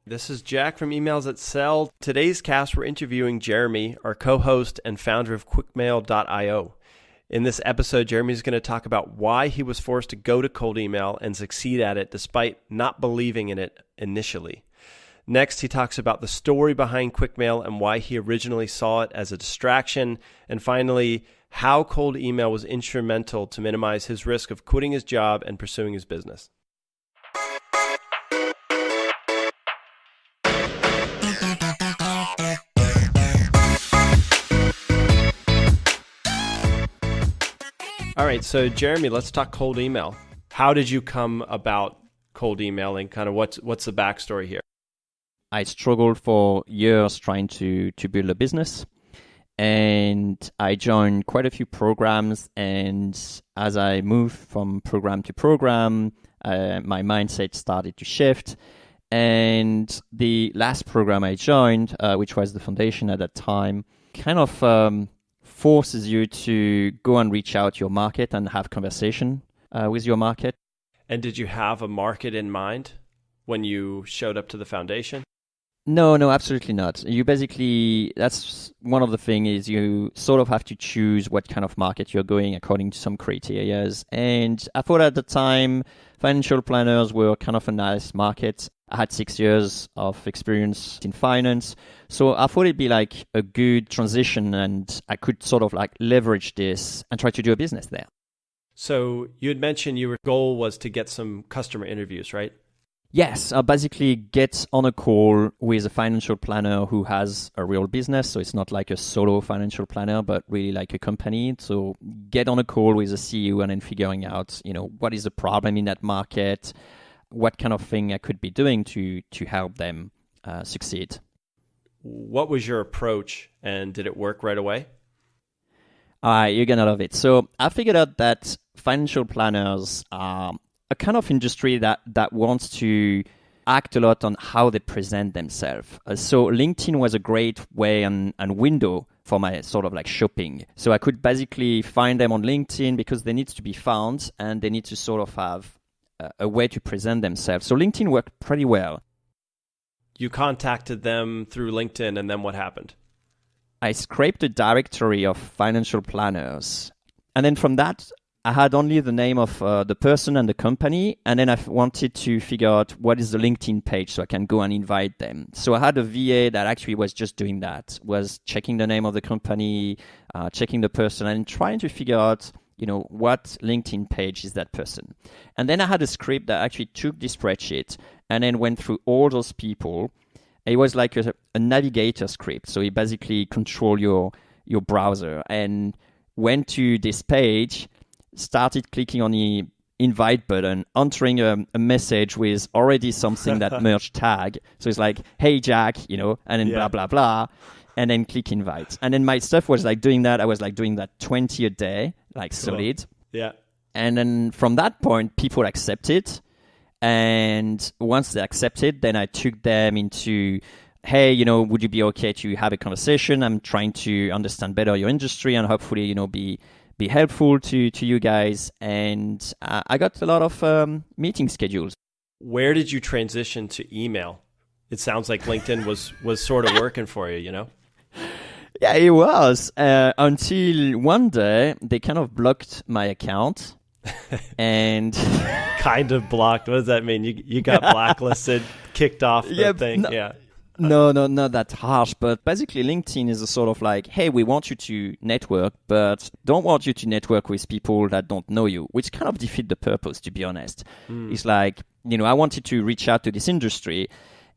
This is Jack from Emails That Sell. Today's cast, we're interviewing Jeremy, our co-host and founder of Quickmail.io. In this episode, Jeremy is going to talk about why he was forced to go to cold email and succeed at it despite not believing in it initially. Next, he talks about the story behind Quickmail and why he originally saw it as a distraction. And finally, how cold email was instrumental to minimize his risk of quitting his job and pursuing his business. All right, so Jeremy, let's talk cold email. How did you come about cold emailing? Kind of what's the backstory here? I struggled for years trying to build a business, and I joined quite a few programs. And as I moved from program to program, my mindset started to shift. And the last program I joined, which was the foundation at that time, kind of forces you to go and reach out to your market and have conversation with your market. And did you have a market in mind when you showed up to the foundation? No, absolutely not. You basically, that's one of the things is you sort of have to choose what kind of market you're going according to some criteria. And I thought at the time, financial planners were kind of a nice market. I had 6 years of experience in finance. So I thought it'd be like a good transition and I could sort of like leverage this and try to do a business there. So you had mentioned your goal was to get some customer interviews, right? Yes, I basically get on a call with a financial planner who has a real business. So it's not like a solo financial planner, but really like a company. So get on a call with a CEO and then figuring out, what is the problem in that market, what kind of thing I could be doing to help them succeed. What was your approach and did it work right away? You're going to love it. So I figured out that financial planners are a kind of industry that wants to act a lot on how they present themselves. So LinkedIn was a great way and window for my sort of like shopping. So I could basically find them on LinkedIn because they need to be found and they need to sort of have a way to present themselves. So LinkedIn worked pretty well. You contacted them through LinkedIn and then what happened? I scraped a directory of financial planners. And then from that, I had only the name of the person and the company. And then I wanted to figure out what is the LinkedIn page so I can go and invite them. So I had a VA that actually was just doing that, was checking the name of the company, checking the person and trying to figure out what LinkedIn page is that person. And then I had a script that actually took this spreadsheet and then went through all those people. It was like a navigator script. So it basically controlled your browser and went to this page, started clicking on the invite button, entering a message with already something that merged tag. So it's like, hey, Jack, and then blah, blah, blah. And then click invite. And then my stuff was like doing that. I was like doing that 20 a day, like solid. Yeah. And then from that point, people accepted. And once they accepted, then I took them into, hey, would you be okay to have a conversation? I'm trying to understand better your industry and hopefully, be helpful to you guys. And I got a lot of meeting schedules. Where did you transition to email? It sounds like LinkedIn was sort of working for you, Yeah, it was. Until one day, they kind of blocked my account. And kind of blocked. What does that mean? You got blacklisted, kicked off the thing. No, not that harsh. But basically, LinkedIn is a sort of like, hey, we want you to network, but don't want you to network with people that don't know you, which kind of defeat the purpose, to be honest. It's like, I wanted to reach out to this industry.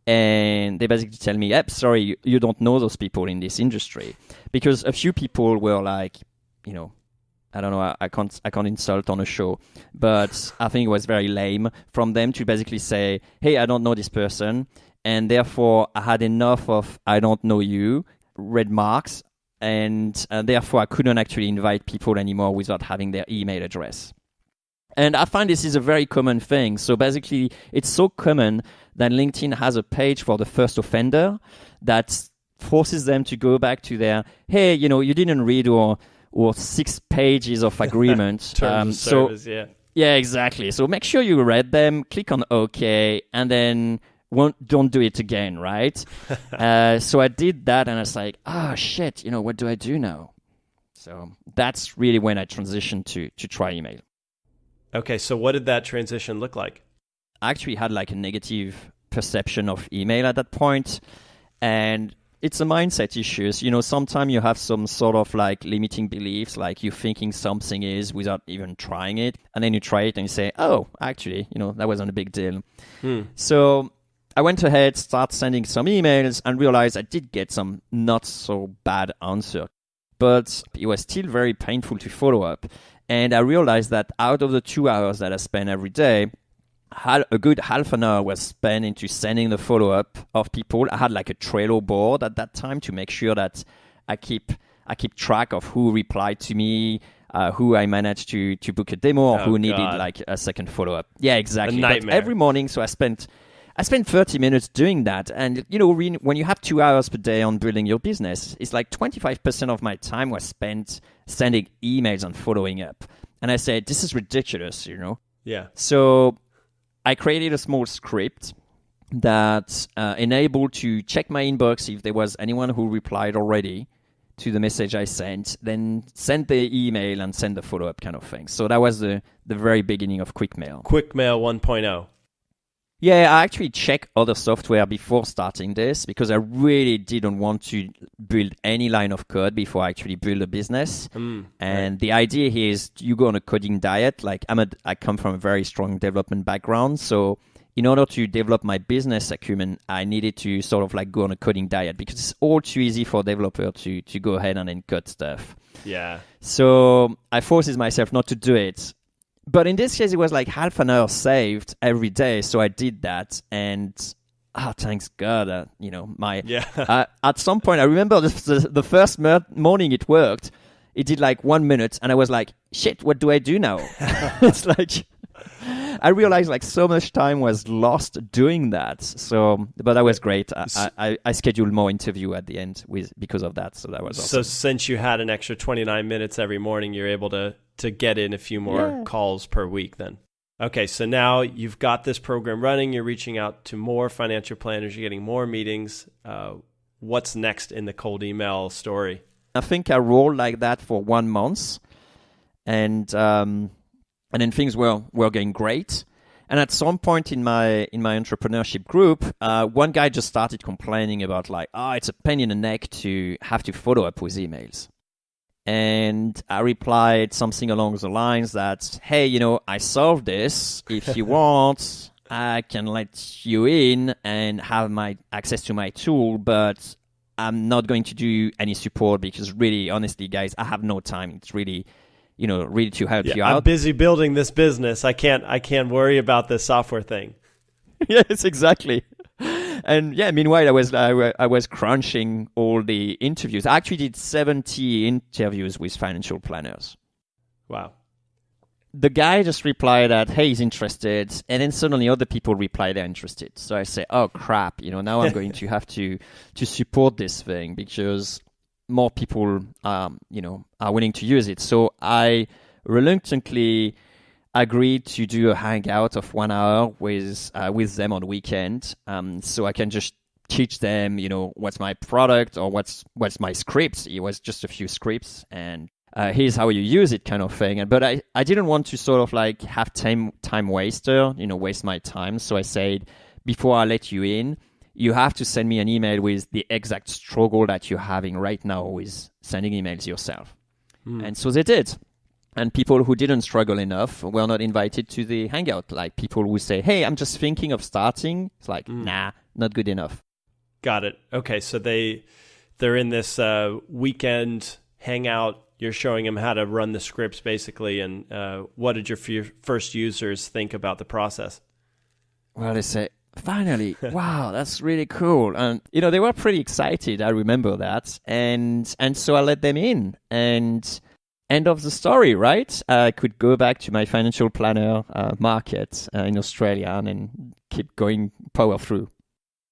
And they basically tell me, yep, sorry, you don't know those people in this industry. Because a few people were like, I don't know, I can't insult on a show, but I think it was very lame from them to basically say, hey, I don't know this person. And therefore, I had enough of I don't know you, red marks. And therefore, I couldn't actually invite people anymore without having their email address. And I find this is a very common thing. So basically, it's so common that LinkedIn has a page for the first offender that forces them to go back to their, hey, you didn't read or 6 pages of agreement. Terms of service, yeah. Yeah, exactly. So make sure you read them, click on OK, and then don't do it again, right? So I did that, and I was like, shit, what do I do now? So that's really when I transitioned to try email. Okay, so what did that transition look like? I actually had like a negative perception of email at that point, and it's a mindset issue. Sometimes you have some sort of like limiting beliefs, like you're thinking something is without even trying it, and then you try it and you say, oh, actually, that wasn't a big deal. So I went ahead, started sending some emails, and realized I did get some not so bad answer, but it was still very painful to follow up. And I realized that out of the 2 hours that I spent every day, a good half an hour was spent into sending the follow-up of people. I had like a Trello board at that time to make sure that I keep track of who replied to me, who I managed to book a demo, or who needed like a second follow-up. Yeah, exactly. A nightmare. But every morning, so I spent 30 minutes doing that. And, when you have 2 hours per day on building your business, it's like 25% of my time was spent sending emails and following up. And I said, this is ridiculous, Yeah. So I created a small script that enabled to check my inbox if there was anyone who replied already to the message I sent, then send the email and send the follow-up kind of thing. So that was the very beginning of Quickmail. Quickmail 1.0. Yeah, I actually checked other software before starting this because I really didn't want to build any line of code before I actually build a business. And the idea here is you go on a coding diet. Like I come from a very strong development background. So in order to develop my business acumen, I needed to sort of like go on a coding diet because it's all too easy for a developer to go ahead and then code stuff. Yeah. So I forced myself not to do it. But in this case, it was like half an hour saved every day. So I did that. And thanks God, at some point, I remember the first morning it worked. It did like 1 minute. And I was like, shit, what do I do now? It's like, I realized like so much time was lost doing that. So, but that was great. I scheduled more interview at the end because of that. So that was awesome. So since you had an extra 29 minutes every morning, you're able to get in a few more calls per week then. Okay, so now you've got this program running, you're reaching out to more financial planners, you're getting more meetings. What's next in the cold email story? I think I rolled like that for 1 month, and then things were going great. And at some point in my entrepreneurship group, one guy just started complaining about like, it's a pain in the neck to have to follow up with emails. And I replied something along the lines that, hey, I solved this. If you want, I can let you in and have my access to my tool, but I'm not going to do any support because really, honestly, guys, I have no time. It's really, really to help you out. I'm busy building this business. I can't worry about this software thing. Yes, exactly. And meanwhile, I was crunching all the interviews. I actually did 70 interviews with financial planners. Wow. The guy just replied that, hey, he's interested. And then suddenly other people reply they're interested. So I say, oh, crap. Now I'm going to have to support this thing because more people, are willing to use it. So I reluctantly agreed to do a hangout of 1 hour with them on the weekend, so I can just teach them, what's my product or what's my scripts. It was just a few scripts, and here's how you use it, kind of thing. But I didn't want to sort of like have time waster, waste my time. So I said, before I let you in, you have to send me an email with the exact struggle that you're having right now with sending emails yourself. And so they did. And people who didn't struggle enough were not invited to the hangout. Like people who say, hey, I'm just thinking of starting. It's like, nah, not good enough. Got it. Okay, so they're in this weekend hangout. You're showing them how to run the scripts, basically. And what did your first users think about the process? Well, they say, finally, wow, that's really cool. And, they were pretty excited. I remember that. And so I let them in. And end of the story, right? I could go back to my financial planner market in Australia and then keep going power through.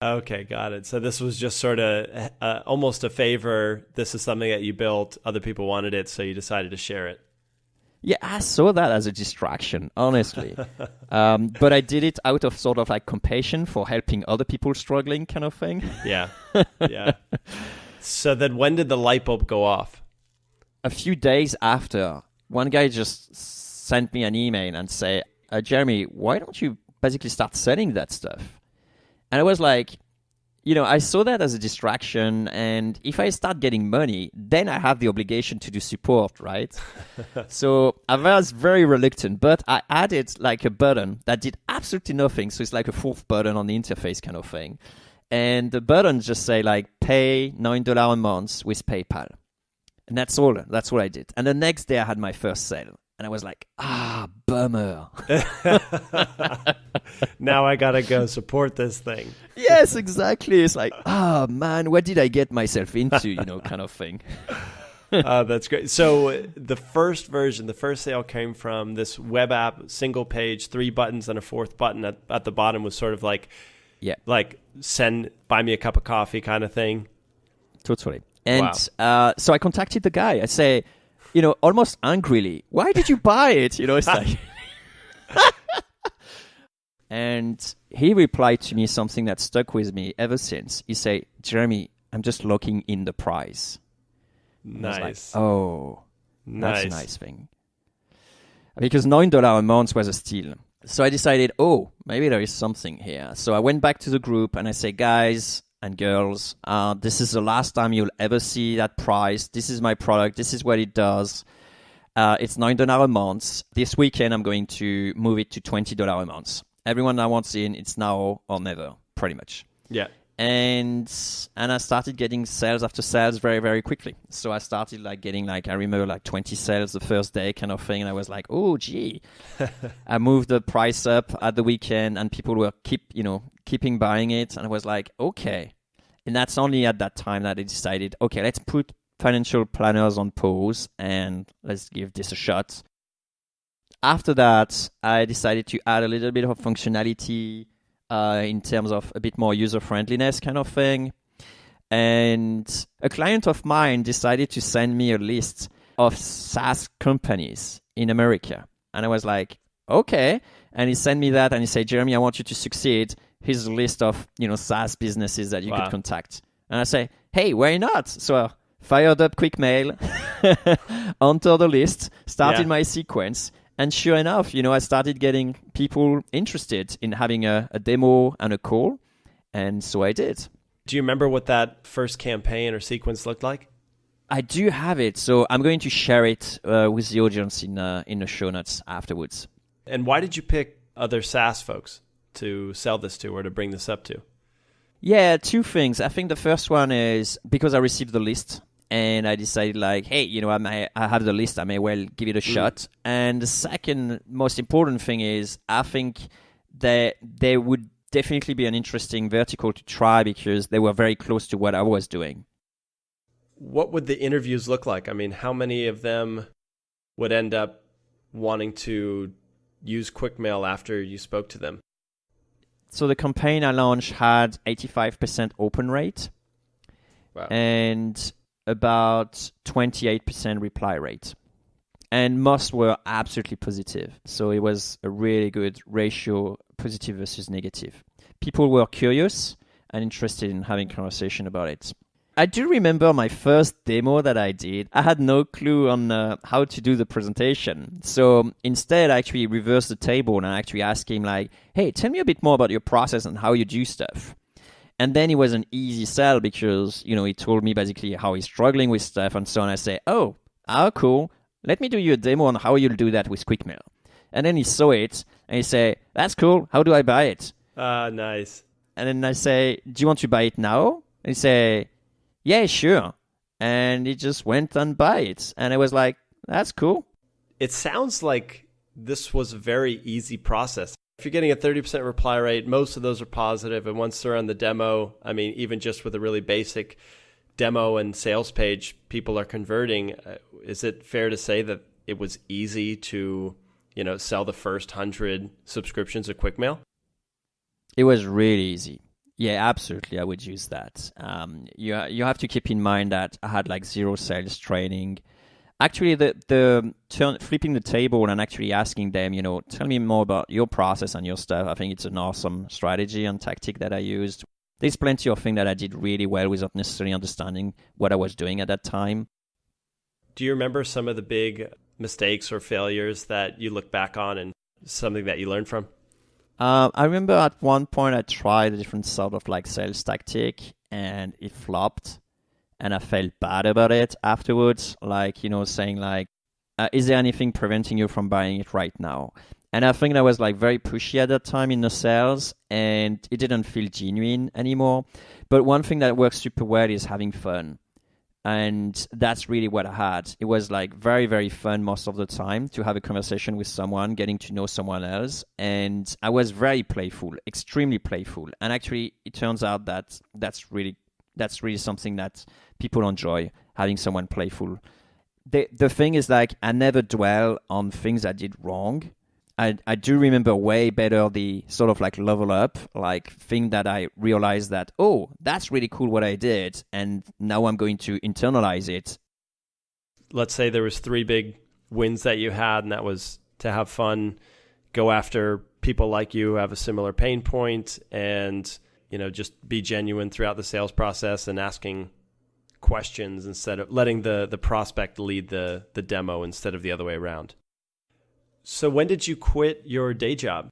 Okay, got it. So this was just sort of almost a favor. This is something that you built. Other people wanted it, so you decided to share it. Yeah, I saw that as a distraction, honestly. But I did it out of sort of like compassion for helping other people struggling kind of thing. Yeah. Yeah. So then when did the light bulb go off? A few days after, one guy just sent me an email and say, Jeremy, why don't you basically start selling that stuff? And I was like, I saw that as a distraction, and if I start getting money, then I have the obligation to do support, right? So I was very reluctant, but I added like a button that did absolutely nothing. So it's like a fourth button on the interface kind of thing. And the button just say like pay $9 a month with PayPal. And that's all I did. And the next day I had my first sale. And I was like, bummer. Now I got to go support this thing. Yes, exactly. It's like, man, what did I get myself into, kind of thing. That's great. So the first version, the first sale came from this web app, single page, 3 buttons and a fourth button at the bottom was sort of like, like buy me a cup of coffee kind of thing. Totally. And so I contacted the guy. I say, almost angrily, why did you buy it? It's like... And he replied to me something that stuck with me ever since. He said, Jeremy, I'm just locking in the price. Nice. Like, oh, that's a nice thing. Because $9 a month was a steal. So I decided, maybe there is something here. So I went back to the group and I say, guys and girls, this is the last time you'll ever see that price. This is my product. This is what it does. It's $9 a month. This weekend, I'm going to move it to $20 a month. Everyone that wants in, it's now or never, pretty much. Yeah. And I started getting sales after sales very, very quickly. So I started getting I remember 20 sales the first day kind of thing. And I was like, oh, gee. I moved the price up at the weekend and people were keeping buying it. And I was like, okay. And that's only at that time that I decided, okay, let's put financial planners on pause and let's give this a shot. After that, I decided to add a little bit of functionality in terms of a bit more user-friendliness kind of thing. And a client of mine decided to send me a list of SaaS companies in America. And I was like, okay. And he sent me that and he said, Jeremy, I want you to succeed. Here's a list of, SaaS businesses that you could contact. And I say, hey, why not? So I fired up Quickmail, entered the list, started my sequence. And sure enough, I started getting people interested in having a demo and a call. And so I did. Do you remember what that first campaign or sequence looked like? I do have it. So I'm going to share it with the audience in the show notes afterwards. And why did you pick other SaaS folks to sell this to or to bring this up to? Yeah, 2 things. I think the first one is because I received the list. And I decided hey, I have the list. I may well give it a shot. And the second most important thing is I think that there would definitely be an interesting vertical to try because they were very close to what I was doing. What would the interviews look like? I mean, how many of them would end up wanting to use Quickmail after you spoke to them? So the campaign I launched had 85% open rate. Wow. And about 28% reply rate. And most were absolutely positive. So it was a really good ratio, positive versus negative. People were curious and interested in having a conversation about it. I do remember my first demo that I did. I had no clue on how to do the presentation. So instead, I actually reversed the table and I actually asked him hey, tell me a bit more about your process and how you do stuff. And then it was an easy sell because, he told me basically how he's struggling with stuff and so on. I say, cool. Let me do you a demo on how you'll do that with Quickmail. And then he saw it and he said, that's cool. How do I buy it? Nice. And then I say, do you want to buy it now? And he say, yeah, sure. And he just went and buy it. And I was like, that's cool. It sounds like this was a very easy process. If you're getting a 30% reply rate, most of those are positive. And once they're on the demo, I mean, even just with a really basic demo and sales page, people are converting. Is it fair to say that it was easy to, sell the first 100 subscriptions of Quickmail? It was really easy. Yeah, absolutely. I would use that. You have to keep in mind that I had 0 sales training. Actually, flipping the table and actually asking them, tell me more about your process and your stuff. I think it's an awesome strategy and tactic that I used. There's plenty of things that I did really well without necessarily understanding what I was doing at that time. Do you remember some of the big mistakes or failures that you look back on and something that you learned from? I remember at one point I tried a different sort of like sales tactic and it flopped. And I felt bad about it afterwards, saying is there anything preventing you from buying it right now? And I think I was very pushy at that time in the sales, and it didn't feel genuine anymore. But one thing that works super well is having fun. And that's really what I had. It was very, very fun most of the time to have a conversation with someone, getting to know someone else. And I was very playful, extremely playful. And actually, it turns out that that's really something that people enjoy, having someone playful. The thing is I never dwell on things I did wrong. I do remember way better the sort of level up, thing that I realized that, oh, that's really cool what I did. And now I'm going to internalize it. Let's say there was 3 big wins that you had, and that was to have fun, go after people like you who have a similar pain point, and just be genuine throughout the sales process and asking questions instead of letting the prospect lead the demo instead of the other way around. So when did you quit your day job?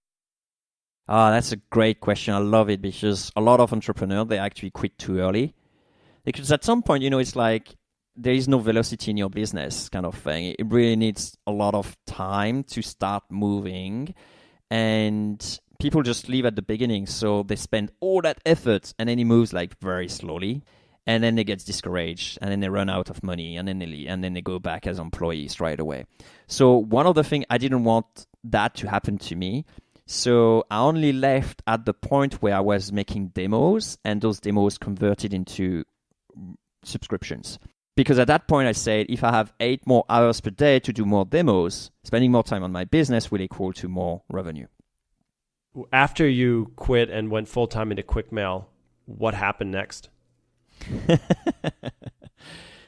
That's a great question. I love it because a lot of entrepreneurs, they actually quit too early. Because at some point, it's there is no velocity in your business kind of thing. It really needs a lot of time to start moving. And people just leave at the beginning. So they spend all that effort and then it moves very slowly. And then they get discouraged, and then they run out of money, and then they leave, and then they go back as employees right away. So one of the things, I didn't want that to happen to me. So I only left at the point where I was making demos, and those demos converted into subscriptions. Because at that point I said, if I have 8 more hours per day to do more demos, spending more time on my business will equal to more revenue. After you quit and went full-time into Quickmail, what happened next?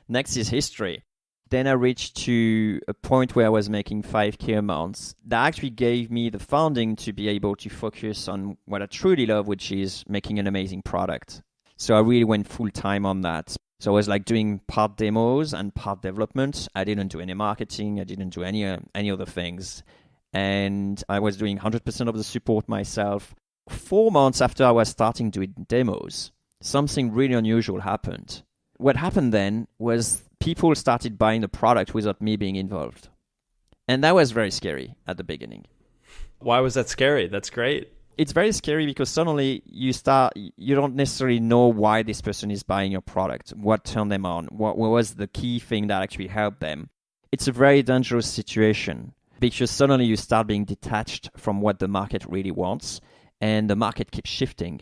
Next is history. Then I reached to a point where I was making 5K a month. That actually gave me the funding to be able to focus on what I truly love, which is making an amazing product. So I really went full time on that. So I was doing part demos and part development. I didn't do any marketing. I didn't do any other things. And I was doing 100% of the support myself. 4 months after I was starting doing demos, something really unusual happened. What happened then was people started buying the product without me being involved. And that was very scary at the beginning. Why was that scary? That's great. It's very scary because suddenly you don't necessarily know why this person is buying your product, what turned them on, what was the key thing that actually helped them. It's a very dangerous situation because suddenly you start being detached from what the market really wants, and the market keeps shifting.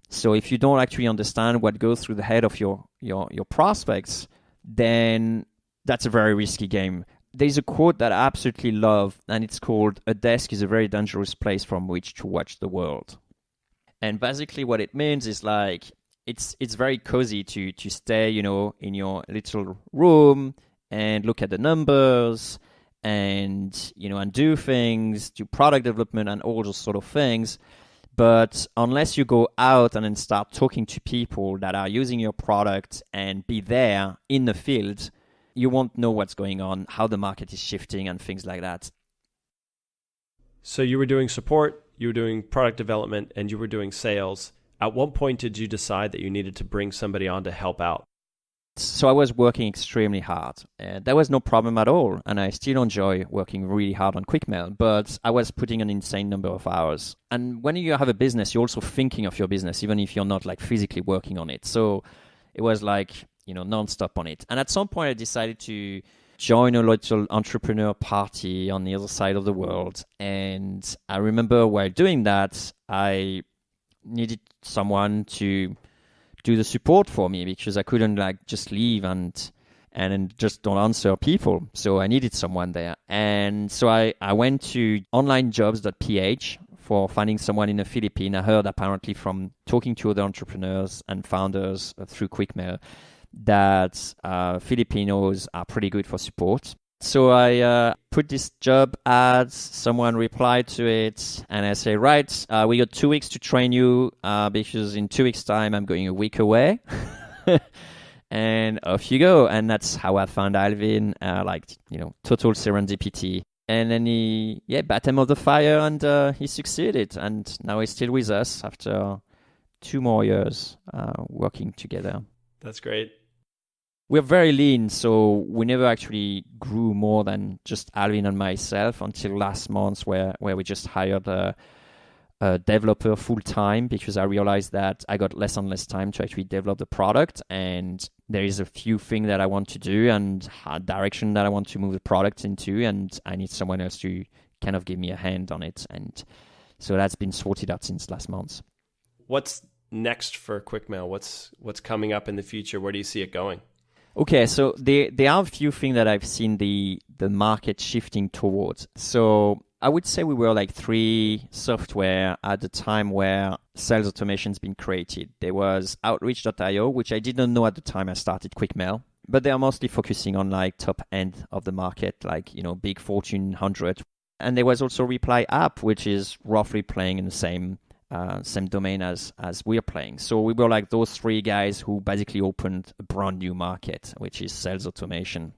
So if you don't actually understand what goes through the head of your prospects, then that's a very risky game. There's a quote that I absolutely love, and it's called, "A desk is a very dangerous place from which to watch the world." And basically what it means is it's very cozy to stay, in your little room and look at the numbers and, and do things, do product development and all those sort of things. But unless you go out and then start talking to people that are using your product and be there in the field, you won't know what's going on, how the market is shifting and things like that. So you were doing support, you were doing product development, and you were doing sales. At what point did you decide that you needed to bring somebody on to help out? So I was working extremely hard. There was no problem at all. And I still enjoy working really hard on Quickmail, but I was putting an insane number of hours. And when you have a business, you're also thinking of your business, even if you're not physically working on it. So it was nonstop on it. And at some point I decided to join a little entrepreneur party on the other side of the world. And I remember while doing that, I needed someone to do the support for me because I couldn't just leave and just don't answer people. So I needed someone there. And so I went to onlinejobs.ph for finding someone in the Philippines. I heard apparently from talking to other entrepreneurs and founders through Quickmail that Filipinos are pretty good for support. So I put this job ad, someone replied to it, and I say, right, we got 2 weeks to train you because in 2 weeks' time I'm going a week away. And off you go. And that's how I found Alvin, total serendipity. And then he, bottom of the fire, and he succeeded. And now he's still with us after 2 more years working together. That's great. We're very lean, so we never actually grew more than just Alvin and myself until last month where we just hired a developer full-time because I realized that I got less and less time to actually develop the product, and there is a few things that I want to do and a direction that I want to move the product into, and I need someone else to kind of give me a hand on it. And so that's been sorted out since last month. What's next for Quickmail? What's coming up in the future? Where do you see it going? Okay, so there are a few things that I've seen the market shifting towards. So I would say we were like 3 software at the time where sales automation's been created. There was Outreach.io, which I didn't know at the time I started Quickmail, but they are mostly focusing on like top end of the market, like, big Fortune 100. And there was also Reply App, which is roughly playing in the same domain as we're playing. So we were like those 3 guys who basically opened a brand new market, which is sales automation.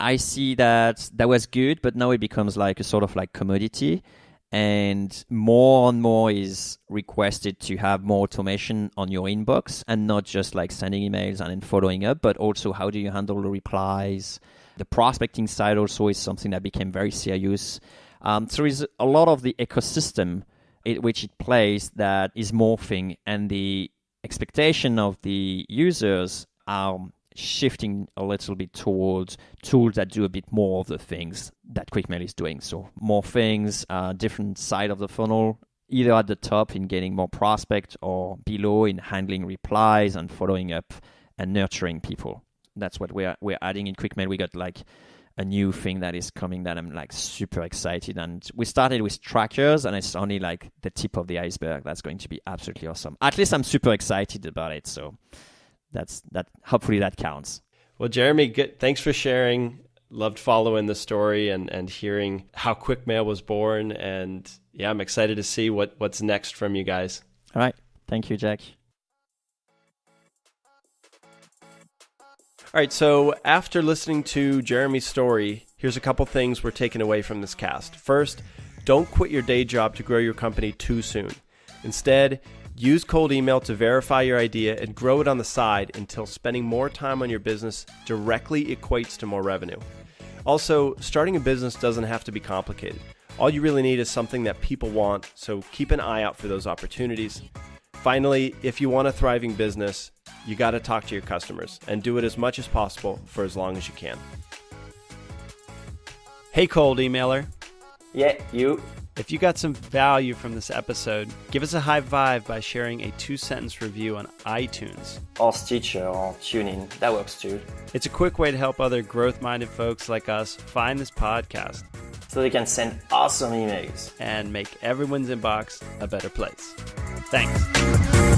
I see that was good, but now it becomes like a sort of like commodity, and more and more is requested to have more automation on your inbox and not just like sending emails and then following up, but also how do you handle the replies. The prospecting side also is something that became very serious. So there is a lot of the ecosystem which it plays that is morphing, and the expectation of the users are shifting a little bit towards tools that do a bit more of the things that Quickmail is doing. So more things, different side of the funnel, either at the top in getting more prospect or below in handling replies and following up and nurturing people. That's what we're adding in Quickmail. We got like a new thing that is coming that I'm like super excited. And we started with trackers, and it's only like the tip of the iceberg. That's going to be absolutely awesome. At least I'm super excited about it. So that. Hopefully that counts. Well, Jeremy, thanks for sharing. Loved following the story and hearing how Quickmail was born. And yeah, I'm excited to see what's next from you guys. All right. Thank you, Jack. All right, so after listening to Jeremy's story, here's a couple things we're taking away from this cast. First, don't quit your day job to grow your company too soon. Instead, use cold email to verify your idea and grow it on the side until spending more time on your business directly equates to more revenue. Also, starting a business doesn't have to be complicated. All you really need is something that people want, so keep an eye out for those opportunities. Finally, if you want a thriving business, you got to talk to your customers and do it as much as possible for as long as you can. Hey, cold emailer. Yeah, you. If you got some value from this episode, give us a high vibe by sharing a 2-sentence review on iTunes. Or Stitcher or TuneIn. That works too. It's a quick way to help other growth-minded folks like us find this podcast so they can send awesome emails and make everyone's inbox a better place. Thanks.